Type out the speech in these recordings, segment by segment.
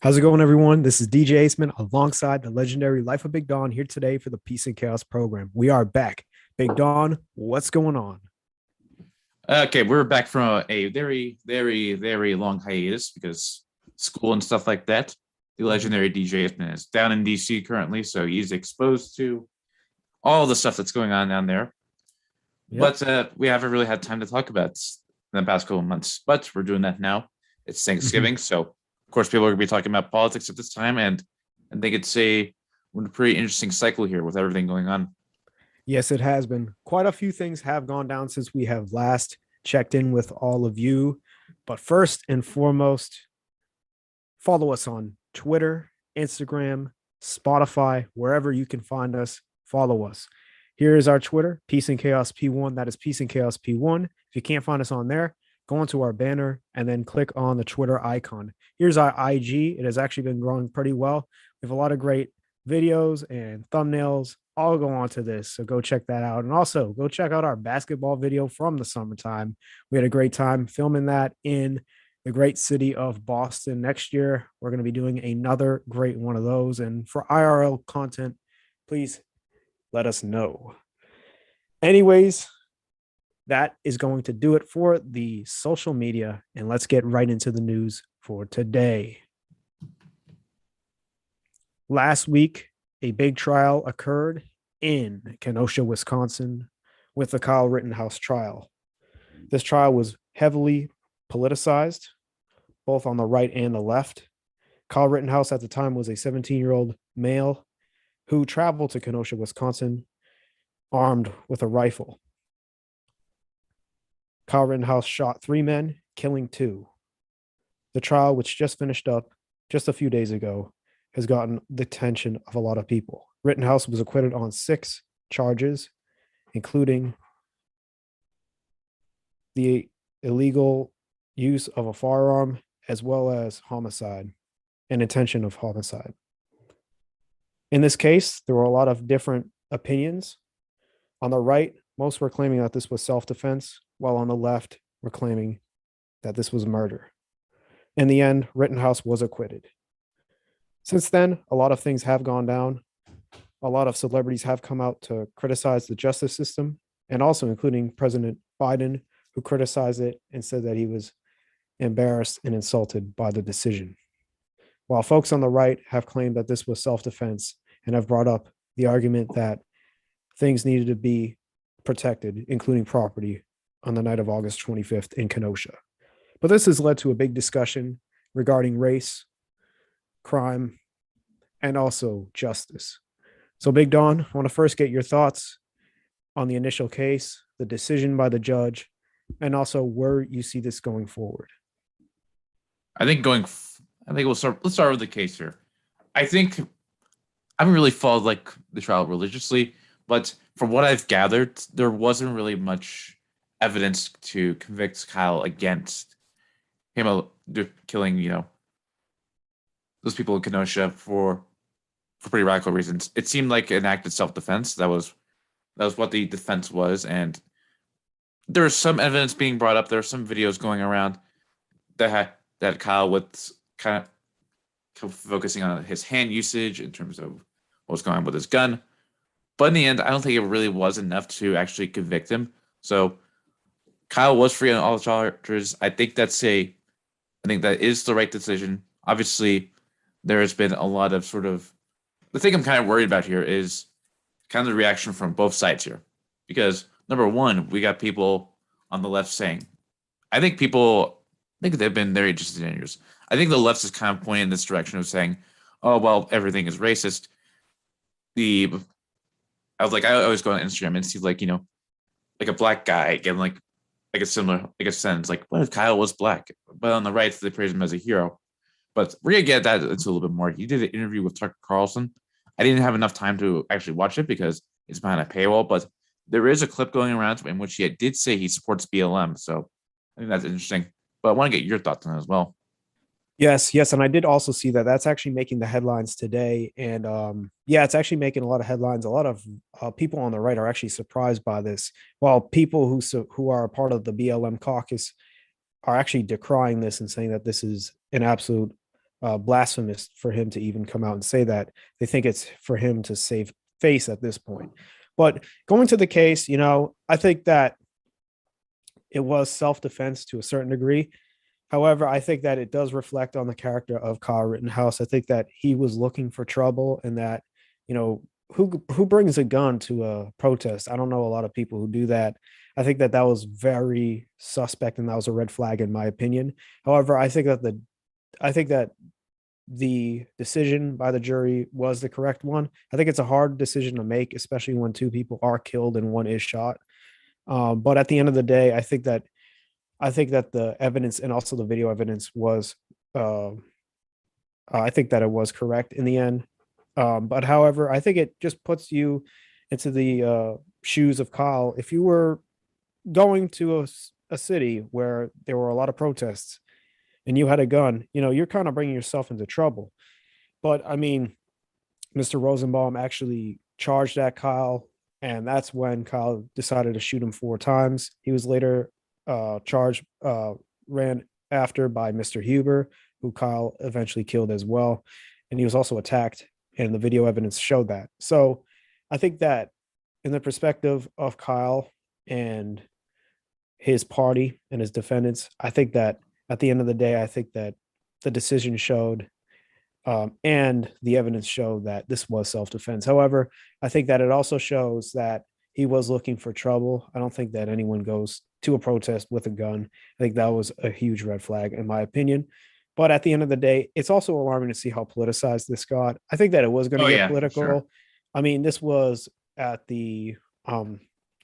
How's it going, everyone? This is DJ Aceman alongside the legendary Life of Big Don here today for the Peace and Chaos program. We are back. Big Don, what's going on? Okay, we're back from a very, very, very long hiatus because school and stuff like that. The legendary DJ is down in DC currently, so he's exposed to all the stuff that's going on down there. Yep. But we haven't really had time to talk about it in the past couple of months. But we're doing that now. It's Thanksgiving, so of course people are going to be talking about politics at this time, and I think we're in a pretty interesting cycle here with everything going on. Yes, it has been. Quite a few things have gone down since we have last checked in with all of you. But first and foremost, follow us on Twitter, Instagram, Spotify, wherever you can find us. Follow us. Here is our Twitter, Peace and Chaos P1. That is Peace and Chaos P1. If you can't find us on there, go onto our banner and then click on the Twitter icon. Here's our IG. It has actually been growing pretty well. We have a lot of great videos and thumbnails all go on to this. So go check that out. And also go check out our basketball video from the summertime. We had a great time filming that in the great city of Boston. Next year, we're going to be doing another great one of those. And for IRL content, please let us know. Anyways, that is going to do it for the social media. And let's get right into the news for today. Last week, a big trial occurred in Kenosha, Wisconsin, with the Kyle Rittenhouse trial. This trial was heavily politicized, both on the right and the left. Kyle Rittenhouse at the time was a 17-year-old male who traveled to Kenosha, Wisconsin, armed with a rifle. Kyle Rittenhouse shot 3 men, killing 2. The trial, which just finished up just a few days ago, has gotten the attention of a lot of people. Rittenhouse was acquitted on 6 charges, including the illegal use of a firearm, as well as homicide and intention of homicide. In this case, there were a lot of different opinions. On the right, most were claiming that this was self-defense, while on the left were claiming that this was murder. In the end, Rittenhouse was acquitted. Since then, a lot of things have gone down. A lot of celebrities have come out to criticize the justice system, and also including President Biden, who criticized it and said that he was embarrassed and insulted by the decision. While folks on the right have claimed that this was self-defense and have brought up the argument that things needed to be protected, including property, on the night of August 25th in Kenosha. But this has led to a big discussion regarding race, crime, and also justice. So, Big Don, I want to first get your thoughts on the initial case, the decision by the judge, and also where you see this going forward. I think we'll start. Let's start with the case here. I think I haven't really followed the trial religiously, but from what I've gathered, there wasn't really much evidence to convict Kyle against him killing, those people in Kenosha for pretty radical reasons. It seemed like an act of self-defense. That was what the defense was, and there was some evidence being brought up. There were some videos going around that Kyle was kind of focusing on his hand usage in terms of what was going on with his gun. But in the end, I don't think it really was enough to actually convict him. So Kyle was free on all charges. I think that is the right decision. Obviously, there has been a lot of the thing I'm kind of worried about here is kind of the reaction from both sides here. Because number one, we got people on the left saying, I think they've been very disingenuous. I think the left is kind of pointing in this direction of saying, oh, well, everything is racist. I always go on Instagram and see like a black guy getting like a similar sentence, like, what if Kyle was black? But on the right, they praise him as a hero. But we're gonna get that into a little bit more. He did an interview with Tucker Carlson. I didn't have enough time to actually watch it because it's behind a paywall, but there is a clip going around in which he did say he supports BLM. So I think that's interesting. But I want to get your thoughts on it as well. Yes, yes. And I did also see that that's actually making the headlines today. And yeah, it's actually making a lot of headlines. A lot of people on the right are actually surprised by this, while people who are a part of the BLM caucus are actually decrying this and saying that this is an absolute blasphemous for him to even come out and say that. They think it's for him to save face at this point. But going to the case, I think that it was self-defense to a certain degree. However, I think that it does reflect on the character of Kyle Rittenhouse. I think that he was looking for trouble, and that, who brings a gun to a protest? I don't know a lot of people who do that. I think that that was very suspect, and that was a red flag in my opinion. However, I think that the decision by the jury was the correct one. I think it's a hard decision to make, especially when two people are killed and one is shot. But at the end of the day, I think that the evidence and also the video evidence was, I think that it was correct in the end. But however, I think it just puts you into the shoes of Kyle. If you were going to a city where there were a lot of protests and you had a gun, you're kind of bringing yourself into trouble. But I mean, Mr. Rosenbaum actually charged at Kyle, and that's when Kyle decided to shoot him 4 times. He was later charged, ran after by Mr. Huber, who Kyle eventually killed as well. And he was also attacked, and the video evidence showed that. So I think that in the perspective of Kyle and his party and his defendants, I think that at the end of the day, I think that the decision showed, and the evidence showed that this was self-defense. However, I think that it also shows that he was looking for trouble. I don't think that anyone goes to a protest with a gun. I think that was a huge red flag, in my opinion. But at the end of the day, it's also alarming to see how politicized this got. I think that it was going to Oh get yeah, political. sure. I mean, this was at the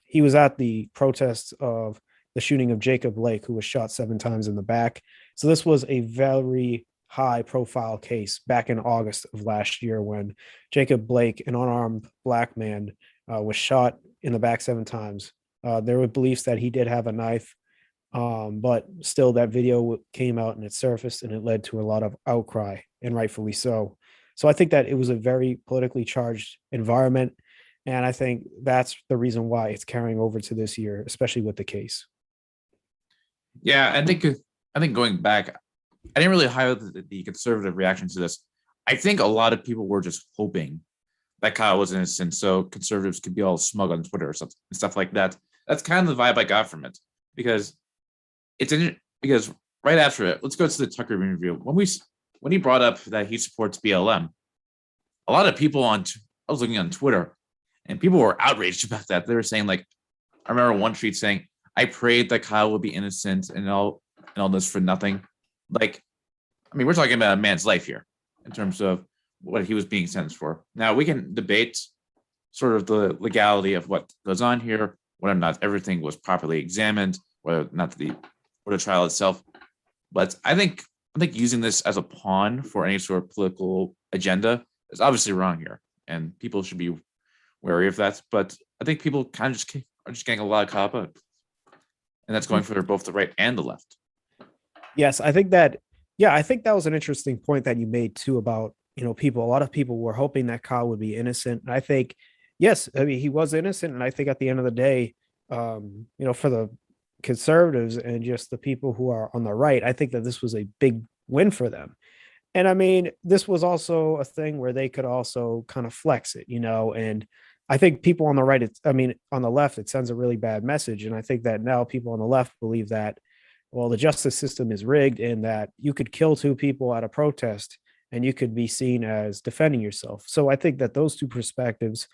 he was at the protest of the shooting of Jacob Blake, who was shot 7 times in the back. So this was a very high profile case back in August of last year when Jacob Blake, an unarmed black man, was shot in the back 7 times. There were beliefs that he did have a knife, but still that video came out and it surfaced, and it led to a lot of outcry, and rightfully so. So I think that it was a very politically charged environment, and I think that's the reason why it's carrying over to this year, especially with the case. Yeah, I think going back, I didn't really highlight the conservative reaction to this. I think a lot of people were just hoping that Kyle was innocent, so conservatives could be all smug on Twitter or something and stuff like that. That's kind of the vibe I got from it, because because right after it, let's go to the Tucker interview. When he brought up that he supports BLM, a lot of people I was looking on Twitter, and people were outraged about that. They were saying, like, I remember one tweet saying, "I prayed that Kyle would be innocent and all this for nothing." Like, I mean, we're talking about a man's life here in terms of what he was being sentenced for. Now we can debate sort of the legality of what goes on here, whether or not everything was properly examined, whether or not the trial itself. But I think using this as a pawn for any sort of political agenda is obviously wrong here, and people should be wary of that. But I think people kind of are just getting a lot of caught up, and that's going for both the right and the left. Yes, I think that. Yeah, I think that was an interesting point that you made too about, people. A lot of people were hoping that Kyle would be innocent, and I think, yes, I mean he was innocent, and I think at the end of the day, for the conservatives and just the people who are on the right, I think that this was a big win for them. And I mean, this was also a thing where they could also kind of flex it, and I think people on the right, on the left, it sends a really bad message. And I think that now people on the left believe that, well, the justice system is rigged, and that you could kill 2 people at a protest and you could be seen as defending yourself. So I think that those two perspectives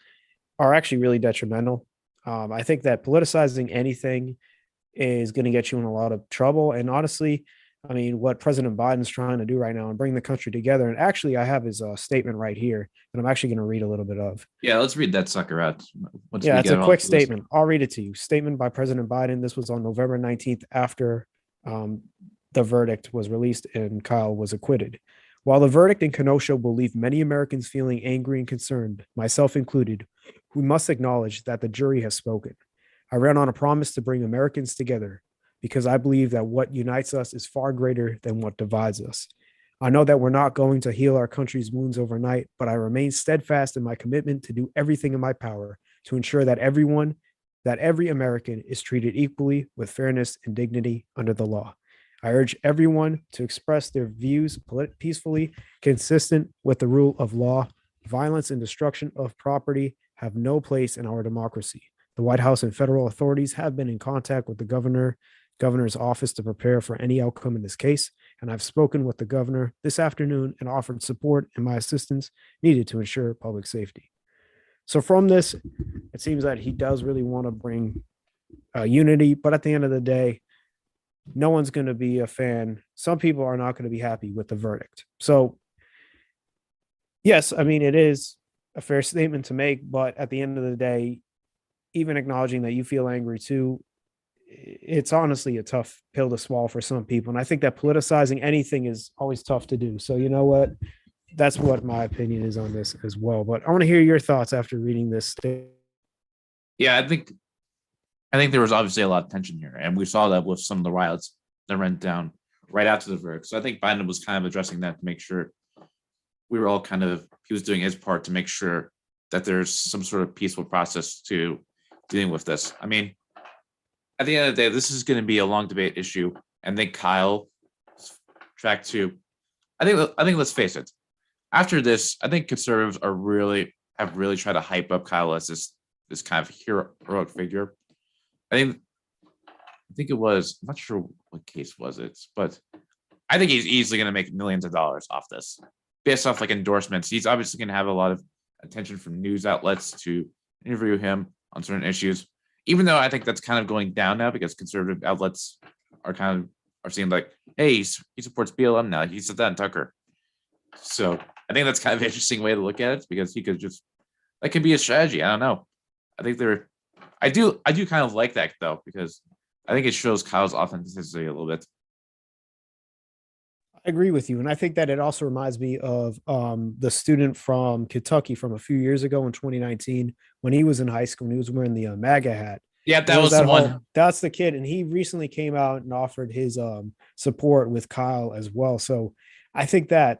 are actually really detrimental. I think that politicizing anything is going to get you in a lot of trouble. And honestly, I mean, what President Biden's trying to do right now and bring the country together. And actually, I have his statement right here that I'm actually going to read a little bit of. Yeah, let's read that sucker out. Yeah, it's a quick statement. I'll read it to you. Statement by President Biden. This was on November 19th after the verdict was released and Kyle was acquitted. While the verdict in Kenosha will leave many Americans feeling angry and concerned, myself included, we must acknowledge that the jury has spoken. I ran on a promise to bring Americans together because I believe that what unites us is far greater than what divides us. I know that we're not going to heal our country's wounds overnight, but I remain steadfast in my commitment to do everything in my power to ensure that every American is treated equally with fairness and dignity under the law. I urge everyone to express their views peacefully, consistent with the rule of law. Violence and destruction of property have no place in our democracy. The White House and federal authorities have been in contact with the governor's office to prepare for any outcome in this case, and I've spoken with the governor this afternoon and offered support and my assistance needed to ensure public safety. So from this, it seems that he does really want to bring unity, but at the end of the day, no one's going to be a fan. Some people are not going to be happy with the verdict. So, yes, I mean, it is a fair statement to make, but at the end of the day, even acknowledging that you feel angry too, it's honestly a tough pill to swallow for some people. And I think that politicizing anything is always tough to do. So, you know what? That's what my opinion is on this as well. But I want to hear your thoughts after reading this statement. Yeah, I think there was obviously a lot of tension here, and we saw that with some of the riots that went down right after the verdict. So I think Biden was kind of addressing that to make sure he was doing his part to make sure that there's some sort of peaceful process to dealing with this. I mean, at the end of the day, this is going to be a long debate issue. And then Kyle track two. I think let's face it. After this, I think conservatives have really tried to hype up Kyle as this kind of heroic figure. I think it was, I'm not sure what case was it, but I think he's easily going to make millions of dollars off this based off like endorsements. He's obviously going to have a lot of attention from news outlets to interview him on certain issues, even though I think that's kind of going down now because conservative outlets are seeing like, hey, he supports BLM now. He said that in Tucker. So I think that's kind of an interesting way to look at it because that could be a strategy. I don't know. I do kind of like that though, because I think it shows Kyle's authenticity a little bit. I agree with you. And I think that it also reminds me of the student from Kentucky from a few years ago in 2019 when he was in high school and he was wearing the MAGA hat. Yeah, that was the one. That's the kid. And he recently came out and offered his support with Kyle as well. So I think that,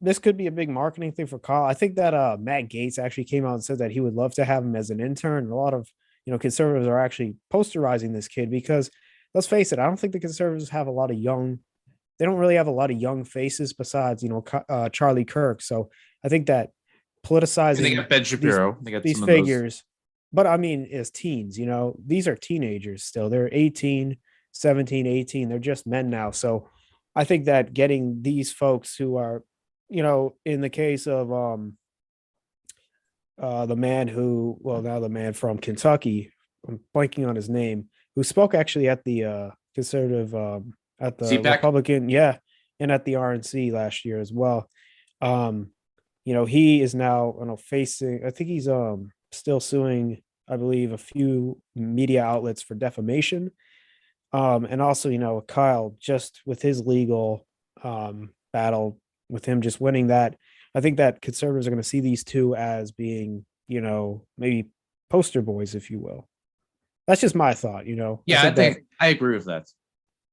this could be a big marketing thing for Kyle. I think that Matt Gaetz actually came out and said that he would love to have him as an intern. And a lot of, conservatives are actually posterizing this kid because let's face it, I don't think the conservatives have they don't really have a lot of young faces besides, Charlie Kirk. So I think that politicizing They got Ben Shapiro. These figures, but I mean, as teens, these are teenagers still. They're 18, 17, 18. They're just men now. So I think that getting these folks who are, in the case of the man from Kentucky, I'm blanking on his name, who spoke actually at the conservative, at the CPAC? Republican, and at the RNC last year as well. He is now, facing, I think he's still suing, I believe, a few media outlets for defamation. And also, Kyle, just with his legal battle, with him just winning that, I think that conservatives are going to see these two as being, maybe poster boys, if you will. That's just my thought, Yeah, I think I agree with that.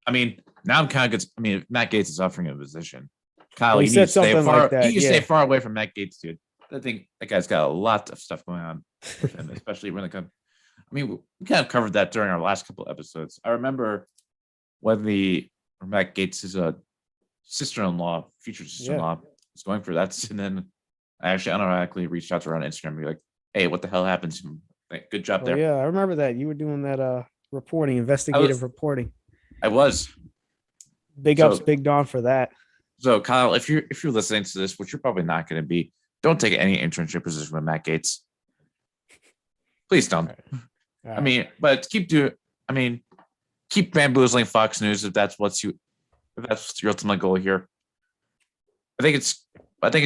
I mean, now I'm kind of good. I mean, Matt Gaetz is offering a position. Kyle, you need to stay far. Like that, you need to stay far away from Matt Gaetz, dude. I think that guy's got a lot of stuff going on with him, especially when it comes. I mean, we kind of covered that during our last couple of episodes. I remember when Matt Gaetz' sister-in-law, future sister-in-law, was going for that, and then I actually unironically reached out to her on Instagram and be like, "Hey, what the hell happened to him? Good job there." Yeah, I remember that you were doing that investigative reporting. I was. Big ups, Big Don for that. So, Kyle, if you're listening to this, which you're probably not going to be, don't take any internship position with Matt Gaetz. Please don't. All right. I mean, but keep bamboozling Fox News if that's your ultimate goal here. I think it's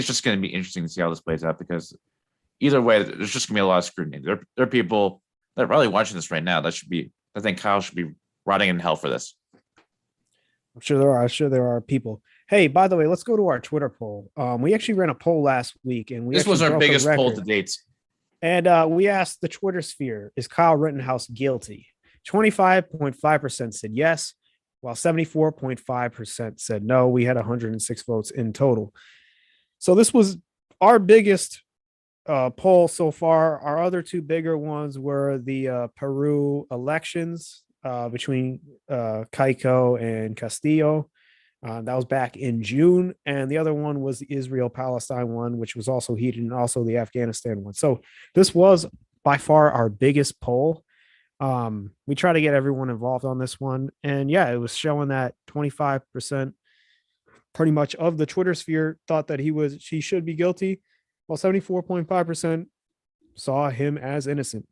just going to be interesting to see how this plays out because either way, there's just going to be a lot of scrutiny. There are people that are probably watching this right now I think Kyle should be rotting in hell for this. I'm sure there are people. Hey, by the way, let's go to our Twitter poll. We actually ran a poll last week, and this was our biggest poll to date. And we asked the Twitter sphere: is Kyle Rittenhouse guilty? 25.5% said yes, while 74.5% said no. We had 106 votes in total. So this was our biggest poll so far. Our other two bigger ones were the Peru elections between Keiko and Castillo. That was back in June. And the other one was the Israel Palestine one, which was also heated, and also the Afghanistan one. So this was by far our biggest poll. We try to get everyone involved on this one. And yeah, it was showing that 25% pretty much of the Twitter sphere thought that he should be guilty, while 74.5% saw him as innocent.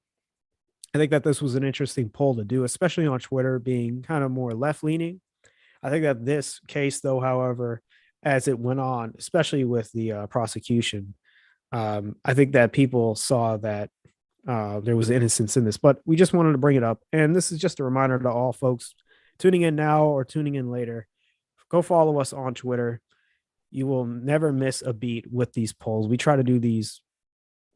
I think that this was an interesting poll to do, especially on Twitter, being kind of more left leaning. I think that this case, though, however, as it went on, especially with the prosecution, I think that people saw that there was innocence in this, but we just wanted to bring it up. And this is just a reminder to all folks tuning in now or tuning in later. Go follow us on Twitter. You will never miss a beat with these polls. We try to do these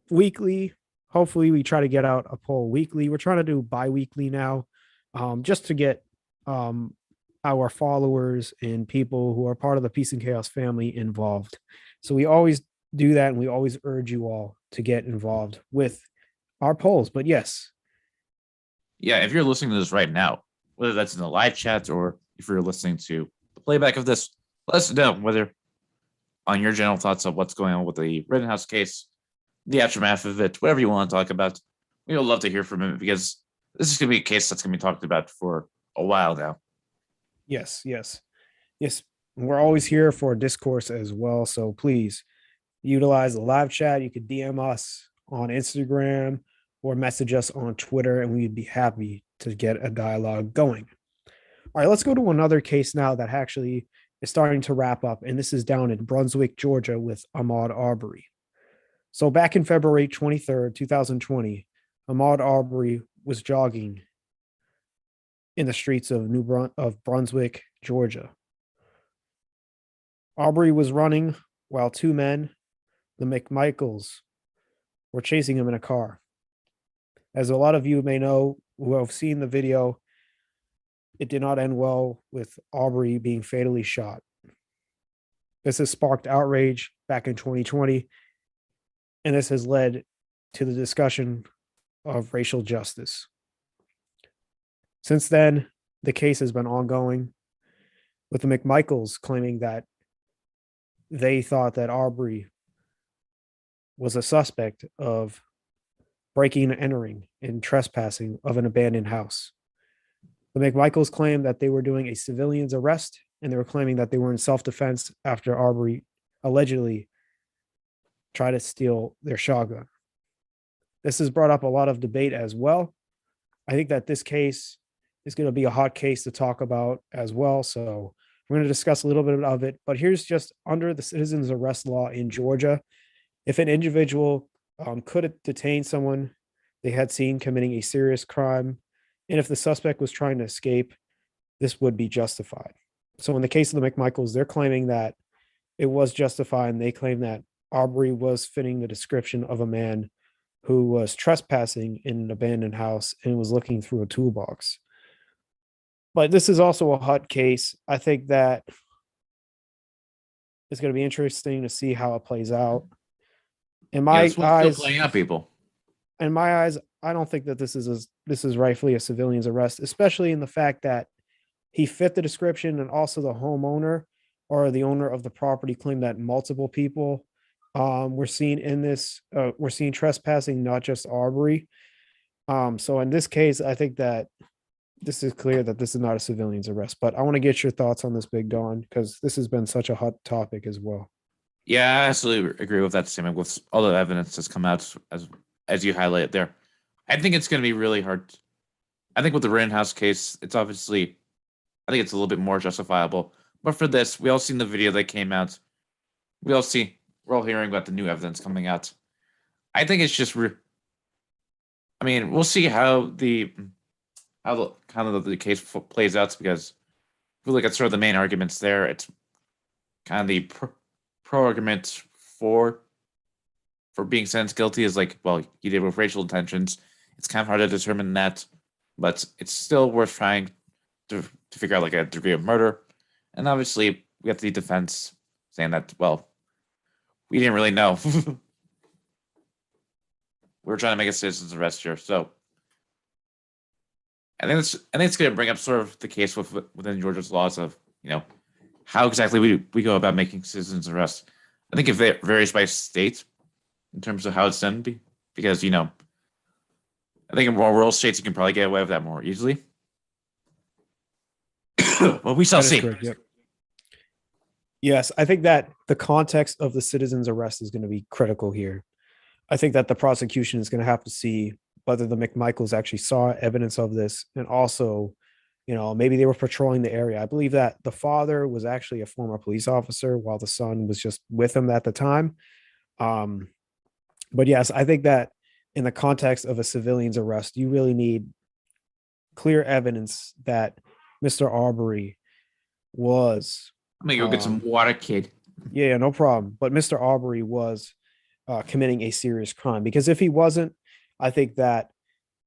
weekly. Hopefully, we try to get out a poll weekly. We're trying to do bi-weekly now, just to get our followers and people who are part of the Peace and Chaos family involved. So we always do that, and we always urge you all to get involved with our polls. But yes, Yeah, if you're listening to this right now, whether that's in the live chat or if you're listening to the playback of this, let us know whether on your general thoughts of what's going on with the Rittenhouse case, the aftermath of it, whatever you want to talk about. We would love to hear from him because this is going to be a case that's going to be talked about for a while now. yes. We're always here for discourse as well. So please utilize the live chat. You could DM us on Instagram or message us on Twitter, and we'd be happy to get a dialogue going. All right, let's go to another case now that actually is starting to wrap up. And this is down in Brunswick, Georgia with Ahmaud Arbery. So back in February 23rd, 2020, Ahmaud Arbery was jogging in the streets of Brunswick, Georgia. Arbery was running while two men, the McMichaels, were chasing him in a car. As a lot of you may know who have seen the video, it did not end well with Arbery being fatally shot. This has sparked outrage back in 2020, and this has led to the discussion of racial justice. Since then, the case has been ongoing, with the McMichaels claiming that they thought that Arbery was a suspect of breaking and entering and trespassing of an abandoned house. The McMichaels claimed that they were doing a civilian's arrest, and they were claiming that they were in self-defense after Arbery allegedly tried to steal their shotgun. This has brought up a lot of debate as well. I think that this case is going to be a hot case to talk about as well. So we're going to discuss a little bit of it. But here's just under the citizens arrest law in Georgia, if an individual could detain someone they had seen committing a serious crime, and if the suspect was trying to escape, this would be justified. So in the case of the McMichaels, they're claiming that it was justified, and they claim that Arbery was fitting the description of a man who was trespassing in an abandoned house and was looking through a toolbox. But this is also a hot case. I think that it's going to be interesting to see how it plays out. In my This one's still playing out, people. In my eyes, I don't think that this is rightfully a civilian's arrest, especially in the fact that he fit the description, and also the homeowner or the owner of the property claimed that multiple people were seen in this. We're seeing trespassing, not just Arbery. So in this case, I think that this is clear that this is not a civilian's arrest. But I want to get your thoughts on this, Big Don, because this has been such a hot topic as well. Yeah, I absolutely agree with that statement. With all the evidence that's come out as you highlighted there, I think it's going to be really hard. I think with the Rittenhouse case, it's obviously, I think it's a little bit more justifiable. But for this, we all seen the video that came out. We're all hearing about the new evidence coming out. I think it's just, I mean, we'll see how the kind of the case plays out, because if we look at sort of the main arguments there, it's kind of the pro argument for being sentenced guilty is like, well, he did with racial intentions. It's kind of hard to determine that, but it's still worth trying to figure out like a degree of murder. And obviously, we have the defense saying that, well, we didn't really know. We were trying to make a citizen's arrest here. So I think it's going to bring up sort of the case within Georgia's laws of how exactly we go about making citizens arrests. I think it varies by state in terms of how it's done, because I think in more rural states you can probably get away with that more easily. Well, we shall That is see. correct. Yep. Yes, I think that the context of the citizen's arrest is going to be critical here. I think that the prosecution is going to have to see whether the McMichaels actually saw evidence of this, and also, maybe they were patrolling the area. I believe that the father was actually a former police officer, while the son was just with him at the time. Um, but yes, I think that in the context of a civilian's arrest, you really need clear evidence that Mr. Arbery was. I'm gonna go get some water, kid. Yeah, no problem. But Mr. Arbery was committing a serious crime, because if he wasn't, I think that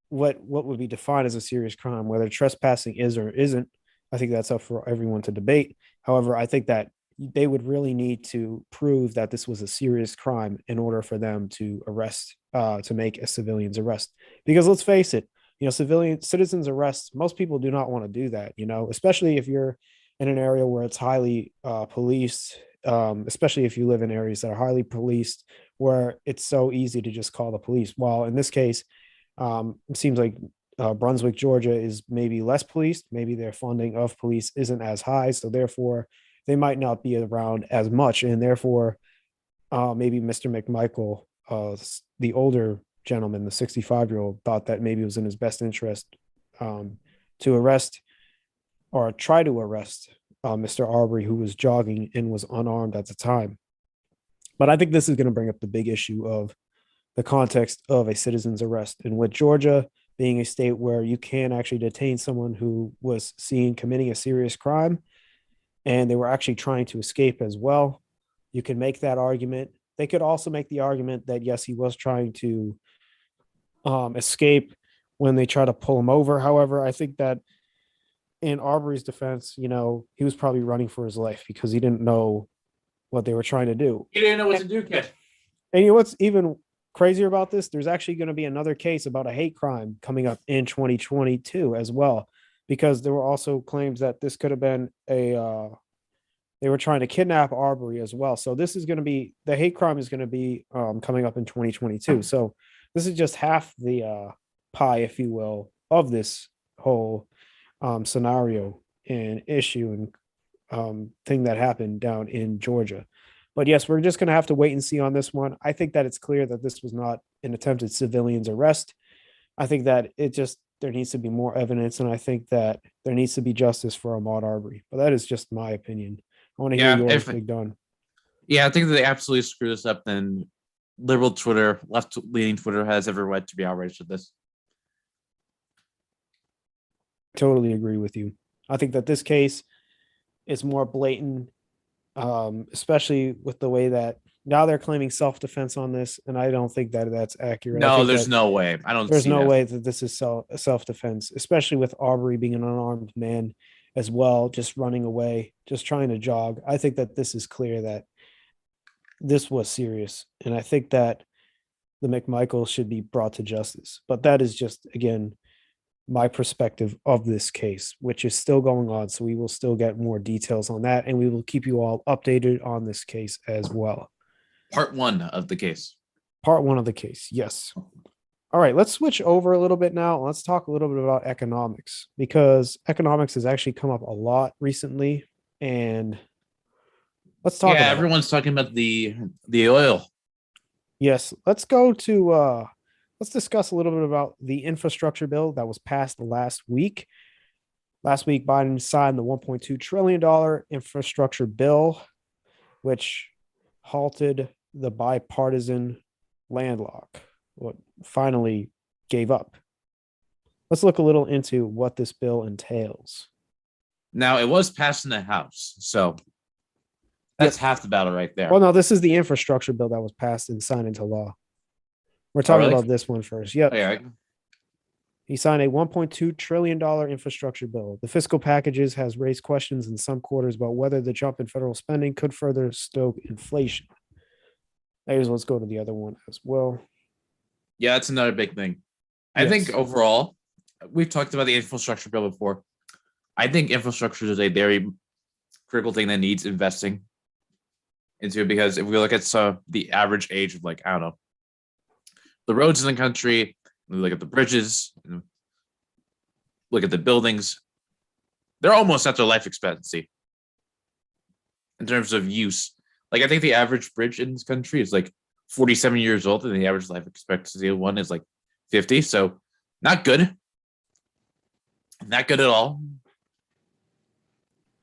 what would be defined as a serious crime, whether trespassing is or isn't, I think that's up for everyone to debate. However, I think that they would really need to prove that this was a serious crime in order for them to arrest, to make a civilian's arrest. Because let's face it, citizens arrests, most people do not want to do that, especially if you're in an area where it's highly policed, especially if you live in areas that are highly policed, where it's so easy to just call the police. While in this case, it seems like Brunswick, Georgia is maybe less policed. Maybe their funding of police isn't as high. So therefore, they might not be around as much. And therefore, maybe Mr. McMichael, the older gentleman, the 65-year-old, thought that maybe it was in his best interest to arrest or try to arrest Mr. Arbery, who was jogging and was unarmed at the time. But I think this is going to bring up the big issue of the context of a citizen's arrest. And with Georgia being a state where you can actually detain someone who was seen committing a serious crime and they were actually trying to escape as well, you can make that argument. They could also make the argument that, yes, he was trying to escape when they try to pull him over. However, I think that in Arbery's defense, he was probably running for his life because he didn't know what they were trying to do. He didn't know what to do, kid. And what's even crazier about this? There's actually going to be another case about a hate crime coming up in 2022 as well, because there were also claims that this could have been they were trying to kidnap Arbery as well. So this is going to be, the hate crime is going to be coming up in 2022. So this is just half the pie, if you will, of this whole scenario and issue and thing that happened down in Georgia. But yes, we're just going to have to wait and see on this one. I think that it's clear that this was not an attempted civilian's arrest. I think that there needs to be more evidence, and I think that there needs to be justice for Ahmaud Arbery. But that is just my opinion. I want to hear yours, Big Don. Yeah, I think that they absolutely screwed this up, and liberal Twitter, left-leaning Twitter has every right to be outraged at this. Totally agree with you. I think that this case is more blatant, especially with the way that now they're claiming self-defense on this, and I don't think that that's accurate. No, there's no way. I don't. There's no way that this is self-defense, especially with Arbery being an unarmed man as well, just running away, just trying to jog. I think that this is clear that this was serious, and I think that the McMichaels should be brought to justice. But that is just, again, my perspective of this case, which is still going on. So we will still get more details on that, and we will keep you all updated on this case as well. Part one of the case. Part one of the case. Yes. All right, let's switch over a little bit now. Let's talk a little bit about economics, because economics has actually come up a lot recently. And let's talk about everyone's talking about the oil. Yes, let's go to let's discuss a little bit about the infrastructure bill that was passed last week. Last week, Biden signed the $1.2 trillion infrastructure bill, which halted the bipartisan land lock, what finally gave up. Let's look a little into what this bill entails. Now, it was passed in the House, so that's half the battle right there. Well, no, this is the infrastructure bill that was passed and signed into law. We're talking about this one first. Yep. Yeah. He signed a $1.2 trillion infrastructure bill. The fiscal packages has raised questions in some quarters about whether the jump in federal spending could further stoke inflation. Let's go to the other one as well. Yeah, that's another big thing. Yes. I think overall, we've talked about the infrastructure bill before. I think infrastructure is a very critical thing that needs investing into, because if we look at the average age of, like, I don't know, the roads in the country, we look at the bridges, look at the buildings, they're almost at their life expectancy in terms of use. Like, I think the average bridge in this country is like 47 years old, and the average life expectancy of one is like 50. So not good. Not good at all.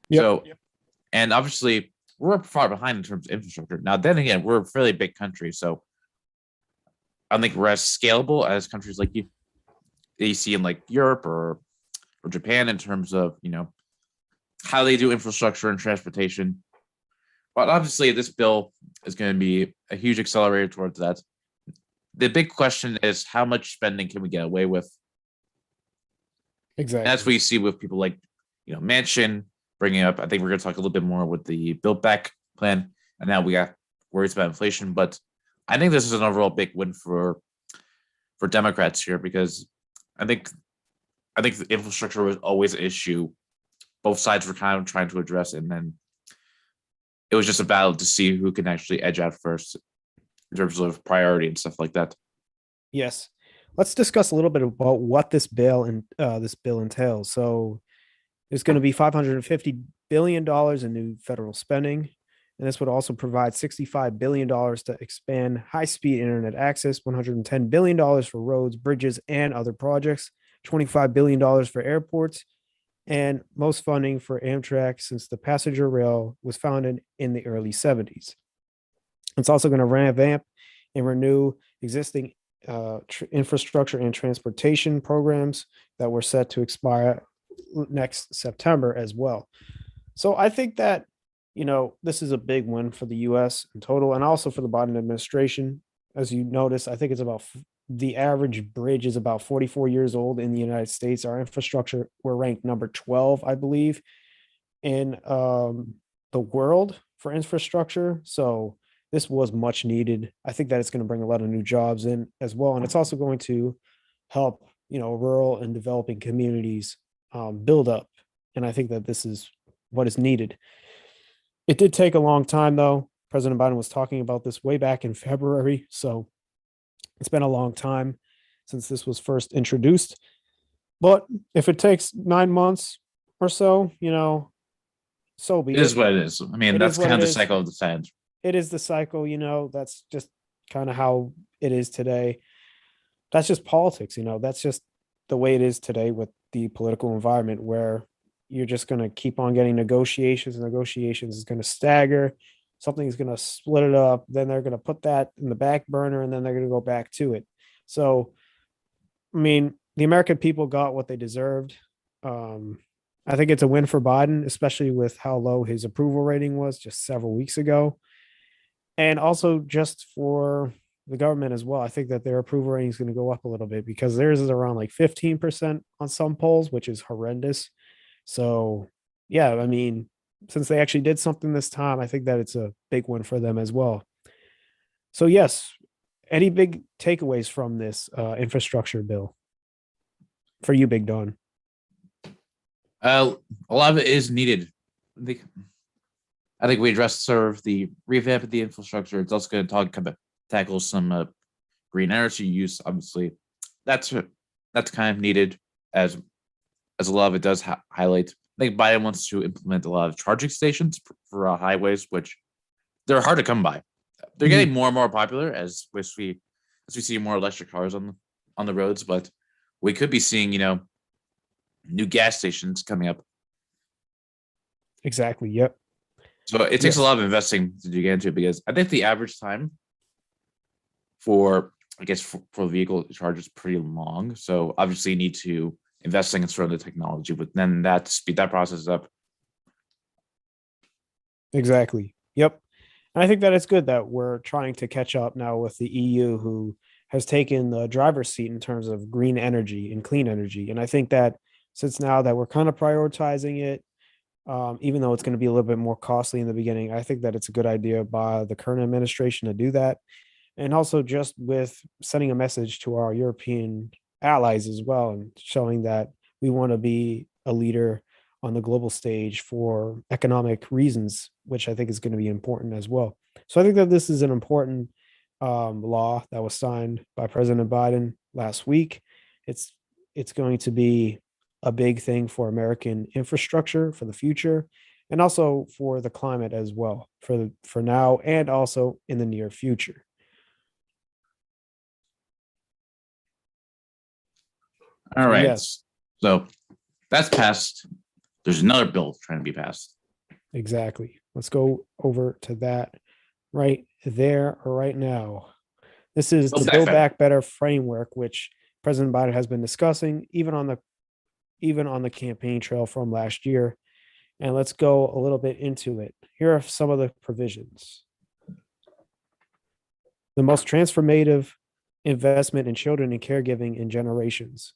Yep. So, and obviously we're far behind in terms of infrastructure. Now, then again, we're a fairly big country, so I don't think we're as scalable as countries like you see in, like, Europe or Japan, in terms of, how they do infrastructure and transportation. But obviously, this bill is going to be a huge accelerator towards that. The big question is, how much spending can we get away with? And that's what Exactly. you see with people like, Manchin bringing up. I think we're going to talk a little bit more with the Build Back plan, and now we got worries about inflation. But I think this is an overall big win for Democrats here, because I think the infrastructure was always an issue both sides were kind of trying to address, and then it was just a battle to see who can actually edge out first in terms of priority and stuff like that. Yes. Let's discuss a little bit about what this bill entails. So there's going to be $550 billion in new federal spending. And this would also provide $65 billion to expand high-speed internet access, $110 billion for roads, bridges, and other projects, $25 billion for airports, and most funding for Amtrak since the passenger rail was founded in the early 70s. It's also going to revamp and renew existing infrastructure and transportation programs that were set to expire next September as well. So I think that, this is a big win for the US in total, and also for the Biden administration. As you notice, I think it's about the average bridge is about 44 years old in the United States. Our infrastructure, we're ranked number 12, I believe, in the world for infrastructure. So this was much needed. I think that it's going to bring a lot of new jobs in as well. And it's also going to help, rural and developing communities build up. And I think that this is what is needed. It did take a long time, though. President Biden was talking about this way back in February. So it's been a long time since this was first introduced. But if it takes 9 months or so, so be It is it. what it is. I mean, It is that's what kind it of the is. cycle of the Fed. It is the cycle, that's just kind of how it is today. That's just politics, that's just the way it is today with the political environment, where you're just going to keep on getting negotiations. Negotiations is going to stagger. Something's going to split it up. Then they're going to put that in the back burner, and then they're going to go back to it. So, I mean, the American people got what they deserved. I think it's a win for Biden, especially with how low his approval rating was just several weeks ago. And also just for the government as well. I think that their approval rating is going to go up a little bit, because theirs is around like 15% on some polls, which is horrendous. So, yeah, I mean, since they actually did something this time, I think that it's a big win for them as well. So, yes, any big takeaways from this infrastructure bill for you, Big Don? A lot of it is needed. I think we addressed sort of the revamp of the infrastructure. It's also going to tackle some green energy use. Obviously, that's kind of needed, as a lot of it does highlight. I think Biden wants to implement a lot of charging stations for highways, which they're hard to come by. They're getting more and more popular as we see more electric cars on the roads, but we could be seeing new gas stations coming up. Exactly. Yep. So it takes a lot of investing to get into it, because I think the average time for the vehicle charge is pretty long. So obviously you need to investing in sort of the technology, but then that speed that process up. Exactly. Yep. And I think that it's good that we're trying to catch up now with the EU, who has taken the driver's seat in terms of green energy and clean energy. And I think that since now that we're kind of prioritizing it, even though it's going to be a little bit more costly in the beginning, I think that it's a good idea by the current administration to do that. And also just with sending a message to our European allies as well, and showing that we want to be a leader on the global stage for economic reasons, which I think is going to be important as well. So I think that this is an important law that was signed by President Biden last week. It's it's going to be a big thing for American infrastructure for the future, and also for the climate as well, for now and also in the near future. All So right. yes, So that's passed. There's another bill trying to be passed. exactly. Let's go over to that right there right now. This is the Build Build Back Better. Back Better framework, which President Biden has been discussing even on the campaign trail from last year. And let's go a little bit into it. Here are some of the provisions. The most transformative investment in children and caregiving in generations.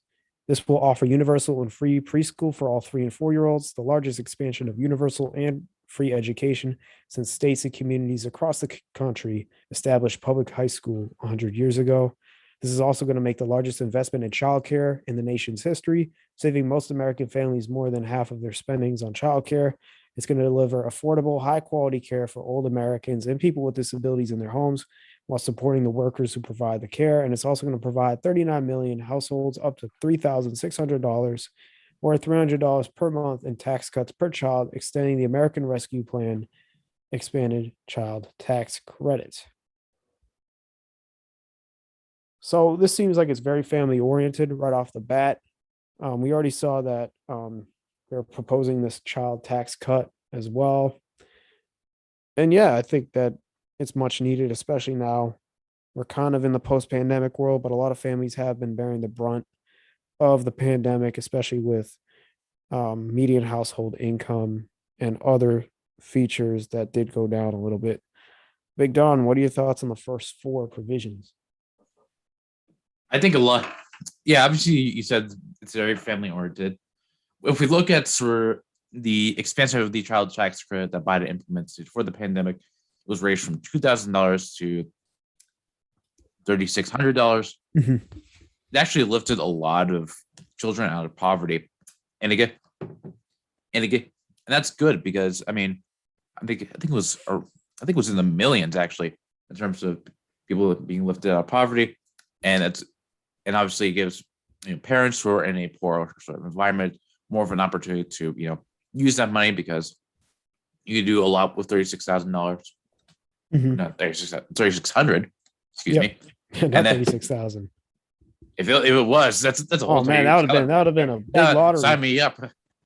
This will offer universal and free preschool for all 3 and 4 year olds, the largest expansion of universal and free education since states and communities across the country established public high school 100 years ago. This is also going to make the largest investment in childcare in the nation's history, saving most American families more than half of their spendings on childcare. It's going to deliver affordable, high quality care for old Americans and people with disabilities in their homes while supporting the workers who provide the care. And it's also going to provide 39 million households up to $3,600 or $300 per month in tax cuts per child, extending the American Rescue Plan expanded child tax credit. So this seems like it's very family oriented right off the bat. We already saw that they're proposing this child tax cut as well. And yeah, I think that it's much needed, especially now we're kind of in the post pandemic world, but a lot of families have been bearing the brunt of the pandemic, especially with median household income and other features that did go down a little bit. Big Don, what are your thoughts on the first four provisions? I think a lot. Yeah, obviously you said it's very family oriented. If we look at sort of the expansion of the child tax credit that Biden implemented for the pandemic, it was raised from $2,000 to $3,600. Mhm. It actually lifted a lot of children out of poverty, and again, and that's good because I think it was in the millions actually in terms of people being lifted out of poverty, and obviously it gives parents who are in a poor sort of environment more of an opportunity to use that money because you can do a lot with $36,000, Mhm. not 3,600. Excuse Yep. me. Not And then 36,000. if it was, that's a whole Oh man, that would have been a big sign lottery. me up.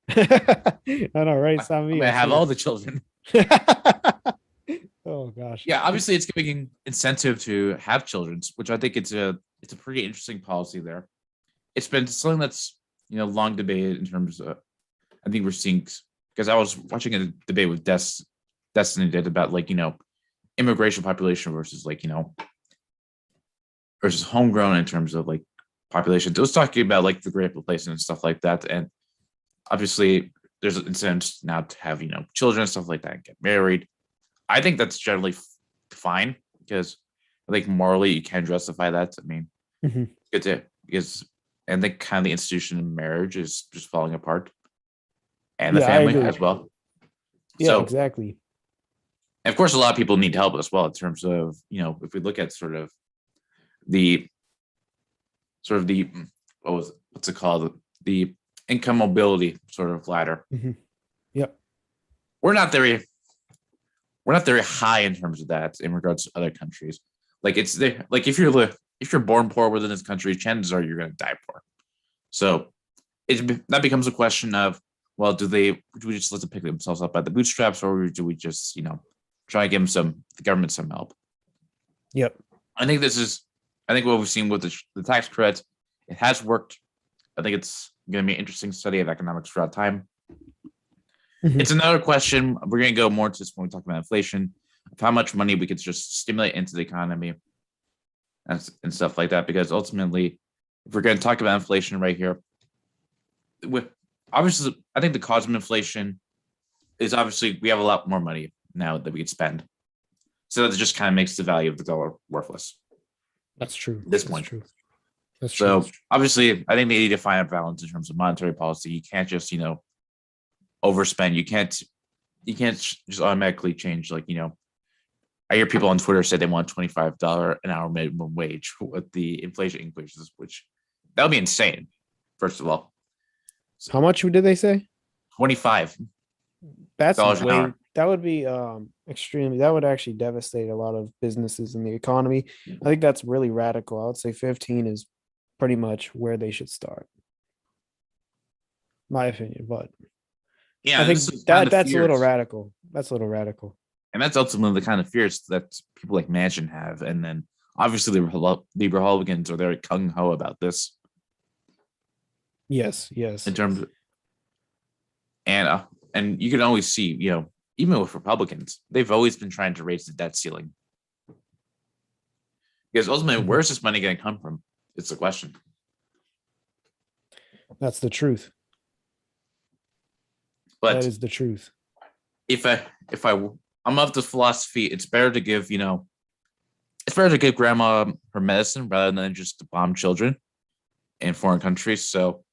I know, right? Sign I'm me gonna up have too. all the children. Oh gosh. Yeah, obviously it's giving incentive to have children, which I think it's a pretty interesting policy there. It's been something that's long debated in terms of. I think we're seeing because I was watching a debate with Destiny did about immigration population versus versus homegrown in terms of population. It was talking about the great replacement and stuff like that, and obviously there's incentives now to have children and stuff like that and get married. I think that's generally fine because I think morally you can justify that. I mean, Mhm. it's good to because and I think kind of the institution of marriage is just falling apart and the Yeah, I family agree. as well. Yeah, So, exactly. and of course, a lot of people need help as well in terms of if we look at the sort of the what's it called, the income mobility sort of ladder. Mhm. Yep. We're not very we're not very high in terms of that in regards to other countries. Like it's there. Like if you're born poor within this country, chances are you're going to die poor. So that becomes a question of, well, do we just let them pick themselves up by the bootstraps, or do we just try to give them the government some help? Yep. I think I think what we've seen with the tax credits, it has worked. I think it's going to be an interesting study of economics throughout time. Mhm. It's another question. We're going to go more into this when we talk about inflation, of how much money we could just stimulate into the economy and stuff like that. Because ultimately, if we're going to talk about inflation right here, with obviously, I think the cause of inflation is obviously we have a lot more money now that we could spend. So that just kind of makes the value of the dollar worthless That's true. at this That's point. true. That's true. So obviously, I think they need to find a balance in terms of monetary policy. You can't just overspend. You can't just automatically change I hear people on Twitter say they want $25 an hour minimum wage with the inflation increases, which that would be insane. First of all, How much did they say? $25 That's an way hour. that would be extremely that would actually devastate a lot of businesses in the economy. I think that's really radical. I would say 15 is pretty much where they should start. My opinion, but Yeah, I and this think is kind that of that's a little fears, radical. That's a little radical. and that's ultimately the kind of fears that people like Manchin have, and then obviously the Republicans are very gung ho about this Yes, in yes. terms of, and uh, and you can always see, even with Republicans, they've always been trying to raise the debt ceiling because ultimately, Mhm. where's this money going to come from? It's the question. That's the truth. That But is the truth. if I I'm of the philosophy, it's better to give grandma her medicine rather than just to bomb children in foreign countries. So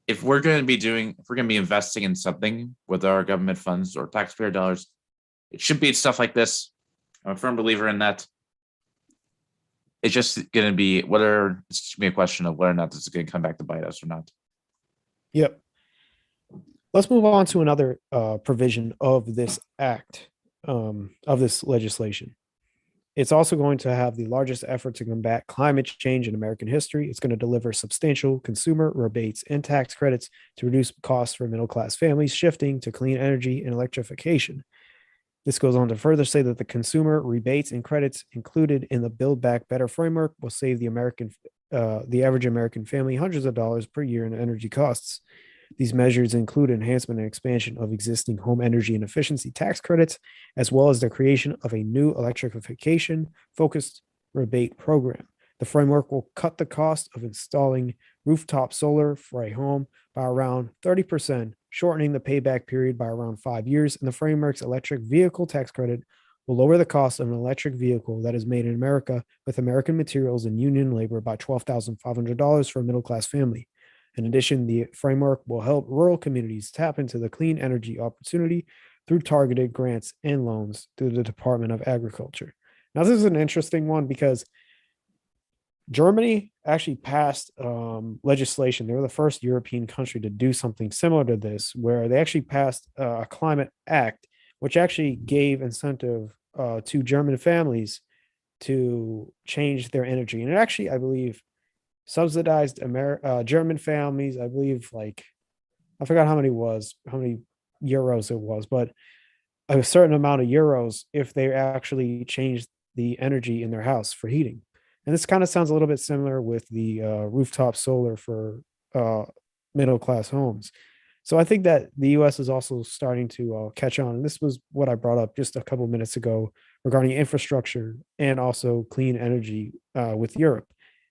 if we're going to be investing in something with our government funds or taxpayer dollars, it should be stuff like this. I'm a firm believer in that. It's just going to be whether it's just be a question of whether or not this is going to come back to bite us or not. Yep. Let's move on to another provision of this act, of this legislation. It's also going to have the largest effort to combat climate change in American history. It's going to deliver substantial consumer rebates and tax credits to reduce costs for middle class families, shifting to clean energy and electrification. This goes on to further say that the consumer rebates and credits included in the Build Back Better framework will save the average American family hundreds of dollars per year in energy costs. These measures include enhancement and expansion of existing home energy and efficiency tax credits, as well as the creation of a new electrification focused rebate program. The framework will cut the cost of installing rooftop solar for a home by around 30%, shortening the payback period by around 5 years. And the framework's electric vehicle tax credit will lower the cost of an electric vehicle that is made in America with American materials and union labor by $12,500 for a middle class family. In addition, the framework will help rural communities tap into the clean energy opportunity through targeted grants and loans through the Department of Agriculture. Now, this is an interesting one because Germany actually passed legislation. They were the first European country to do something similar to this, where they actually passed a climate act, which actually gave incentive to German families to change their energy. And it actually, I believe, subsidized German families. I believe, like, I forgot how many euros it was, but a certain amount of euros if they actually changed the energy in their house for heating. And this kind of sounds a little bit similar with the rooftop solar for uh, middle class homes. So I think that the U.S. is also starting to catch on. And this was what I brought up just a couple of minutes ago regarding infrastructure and also clean energy with Europe.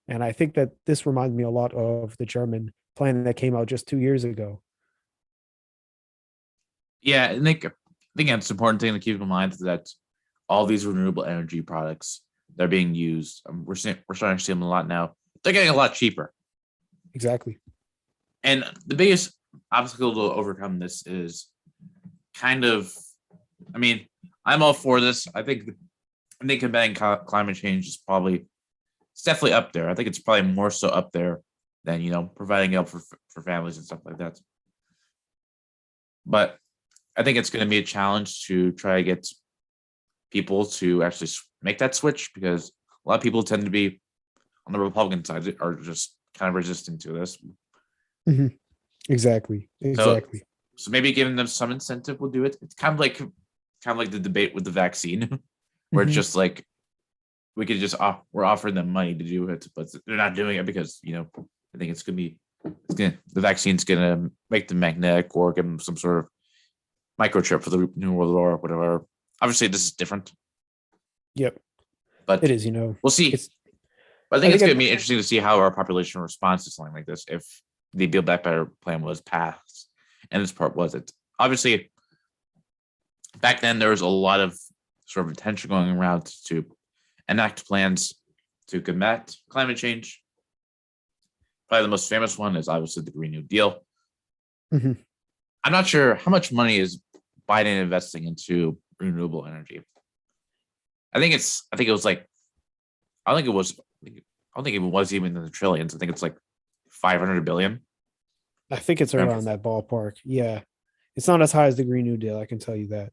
And I think that this reminds me a lot of the German plan that came out just 2 years ago. Yeah, I think it's important thing to keep in mind is that all these renewable energy products that are being used, we're starting to see them a lot now. They're getting a lot cheaper, Exactly. and the biggest obstacle to overcome this is kind of. I mean, I'm all for this. I think combating climate change is probably it's definitely up there. I think it's probably more so up there than providing help for families and stuff like that. But I think it's going to be a challenge to try to get people to actually make that switch because a lot of people tend to be on the Republican side are just kind of resistant to this. Mhm. Exactly. So Exactly. so maybe giving them some incentive will do it. It's kind of like the debate with the vaccine, where it's Mhm. just like we could just we're offering them money to do it, but they're not doing it because I think the vaccine's gonna make them magnetic or give them some sort of microchip for the New World War or whatever. Obviously, this is different, Yep. It but is, we'll see. it's But I I think think it's going to it, be interesting to see how our population responds to something like this if the Build Back Better plan was passed and this part wasn't. Obviously, back then there was a lot of sort of attention going around to enact plans to combat climate change. Probably the most famous one is obviously the Green New Deal. Mhm. I'm not sure how much money is Biden investing into renewable energy. I think it was like, I don't think it was, I don't think it was even in the trillions. I think it's like 500 billion. I think it's around that ballpark. Yeah. It's not as high as the Green New Deal, I can tell you that.